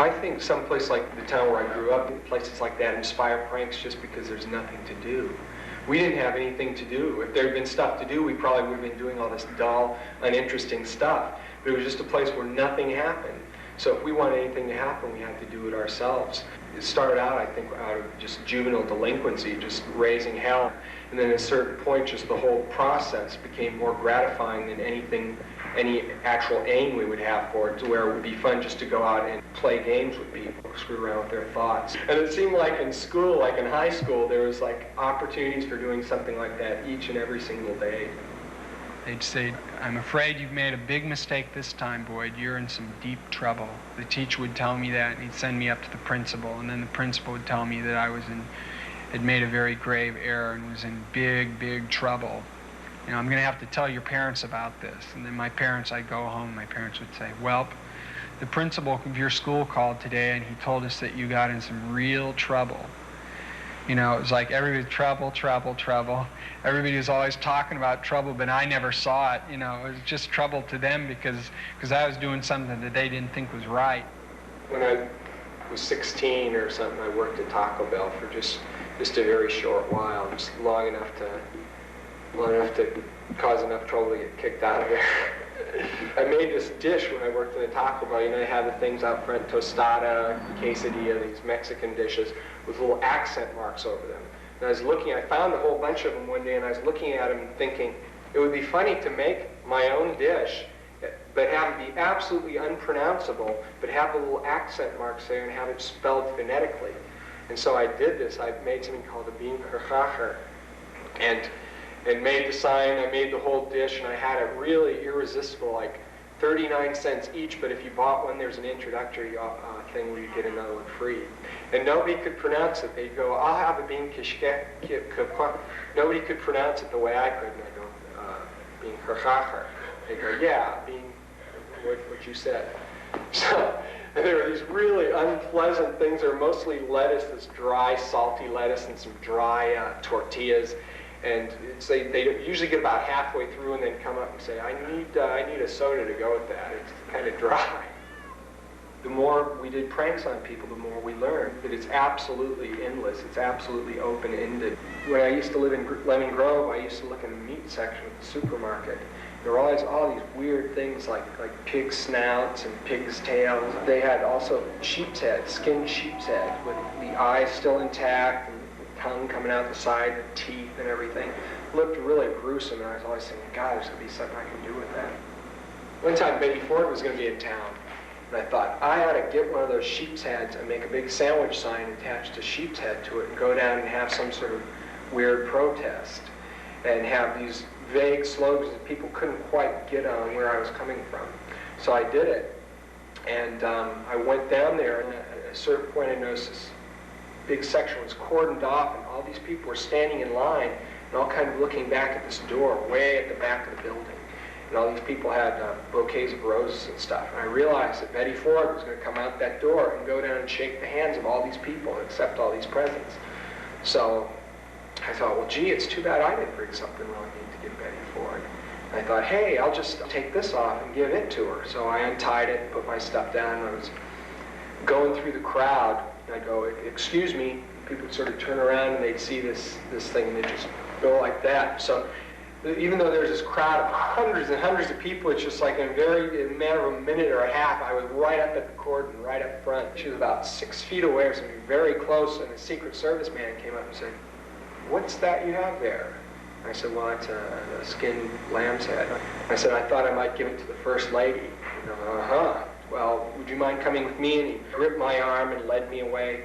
I think someplace like the town where I grew up, places like that inspire pranks just because there's nothing to do. We didn't have anything to do. If there had been stuff to do, we probably would have been doing all this dull, uninteresting stuff. But it was just a place where nothing happened. So if we wanted anything to happen, we had to do it ourselves. It started out, I think, out of just juvenile delinquency, just raising hell. And then at a certain point, just the whole process became more gratifying than any actual aim we would have for it, to where it would be fun just to go out and play games with people, screw around with their thoughts. And it seemed like in school, like in high school, there was like opportunities for doing something like that each and every single day. They'd say, "I'm afraid you've made a big mistake this time, Boyd. You're in some deep trouble." The teacher would tell me that, and he'd send me up to the principal, and then the principal would tell me that I had made a very grave error and was in big, big trouble. You know, I'm going to have to tell your parents about this. And then my parents, I'd go home, my parents would say, "Well, the principal of your school called today, and he told us that you got in some real trouble." You know, it was like everybody, trouble, trouble, trouble. Everybody was always talking about trouble, but I never saw it. You know, it was just trouble to them because I was doing something that they didn't think was right. When I was 16 or something, I worked at Taco Bell for just a very short while, just long enough to cause enough trouble to get kicked out of there. I made this dish when I worked in the Taco Bell. You know, they have the things out front, tostada, quesadilla, these Mexican dishes with little accent marks over them. And I found a whole bunch of them one day, and I was looking at them and thinking, it would be funny to make my own dish, but have it be absolutely unpronounceable, but have the little accent marks there and have it spelled phonetically. And so I did this. I made something called a bean kerchacher, and made the sign. I made the whole dish, and I had it really irresistible, like 39 cents each, but if you bought one, there's an introductory thing where you get another one free. And nobody could pronounce it. They'd go, "I'll have a bean kishke." Nobody could pronounce it the way I could, and I go, "Bean kerchacher." They go, "Yeah, bean, what you said." So there were these really unpleasant things. They were mostly lettuce, this dry, salty lettuce, and some dry tortillas. And they usually get about halfway through and then come up and say, I need a soda to go with that. It's kind of dry. The more we did pranks on people, the more we learned that it's absolutely endless. It's absolutely open-ended. When I used to live in Lemon Grove, I used to look in the meat section of the supermarket. There were always all these weird things like pig snouts and pig's tails. They had also sheep's heads, skinned sheep's heads with the eyes still intact, and tongue coming out the side, the teeth and everything. It looked really gruesome, and I was always thinking, God, there's going to be something I can do with that. One time, Betty Ford was going to be in town, and I thought, I ought to get one of those sheep's heads and make a big sandwich sign attached a sheep's head to it and go down and have some sort of weird protest and have these vague slogans that people couldn't quite get on where I was coming from. So I did it, and I went down there, and at a certain point I noticed this big section was cordoned off, and all these people were standing in line and all kind of looking back at this door way at the back of the building. And all these people had bouquets of roses and stuff. And I realized that Betty Ford was going to come out that door and go down and shake the hands of all these people and accept all these presents. So I thought, well, gee, it's too bad I didn't bring something really neat to give Betty Ford. And I thought, hey, I'll just take this off and give it to her. So I untied it and put my stuff down, and I was going through the crowd. And I'd go, excuse me. People would sort of turn around and they'd see this thing, and they'd just go like that. So even though there's this crowd of hundreds and hundreds of people, it's just like in a matter of a minute or a half, I was right up at the cordon, right up front. She was about 6 feet away or something, very close, and a Secret Service man came up and said, "What's that you have there?" I said, "Well, it's a skinned lamb's head." I said, "I thought I might give it to the First Lady." You know, well, would you mind coming with me? And he gripped my arm and led me away,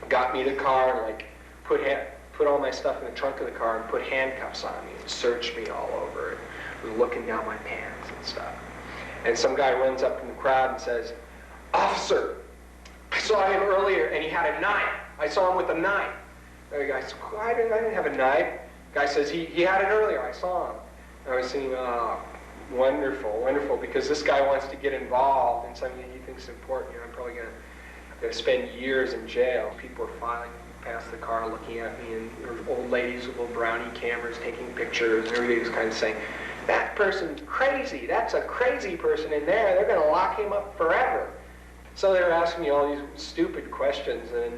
got me to the car, and like put all my stuff in the trunk of the car and put handcuffs on me and searched me all over and was looking down my pants and stuff. And some guy runs up in the crowd and says, "Officer, I saw him earlier and he had a knife. I saw him with a knife." And the guy says, "Well, I didn't have a knife." The guy says, he had it earlier. I saw him. And I was thinking, oh, wonderful, wonderful, because this guy wants to get involved in something that he thinks is important. You know, I'm probably going to spend years in jail. People are filing past the car looking at me, and there were old ladies with little brownie cameras taking pictures, and everybody was kind of saying, "That person's crazy. That's a crazy person in there. They're going to lock him up forever." So they were asking me all these stupid questions, and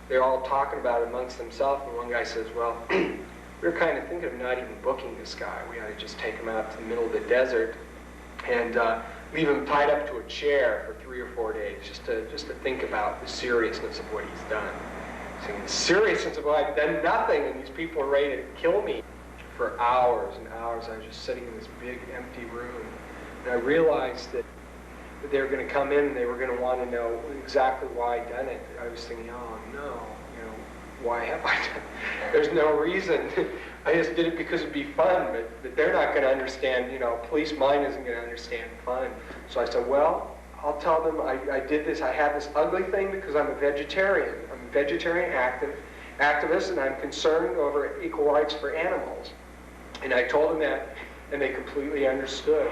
they're all talking about it amongst themselves, and one guy says, well, we were kind of thinking of not even booking this guy. We ought to just take him out to the middle of the desert and leave him tied up to a chair for 3 or 4 days, just to think about the seriousness of what he's done. Saying, the seriousness of what I've done nothing, and these people are ready to kill me. For hours and hours, I was just sitting in this big empty room, and I realized that they were going to come in and they were going to want to know exactly why I'd done it. I was thinking, oh no, why have I done it? There's no reason. I just did it because it'd be fun, but they're not going to understand, police mind isn't going to understand fun. So I said, well, I'll tell them I did this, I had this ugly thing because I'm a vegetarian. I'm a vegetarian activist, and I'm concerned over equal rights for animals. And I told them that, and they completely understood.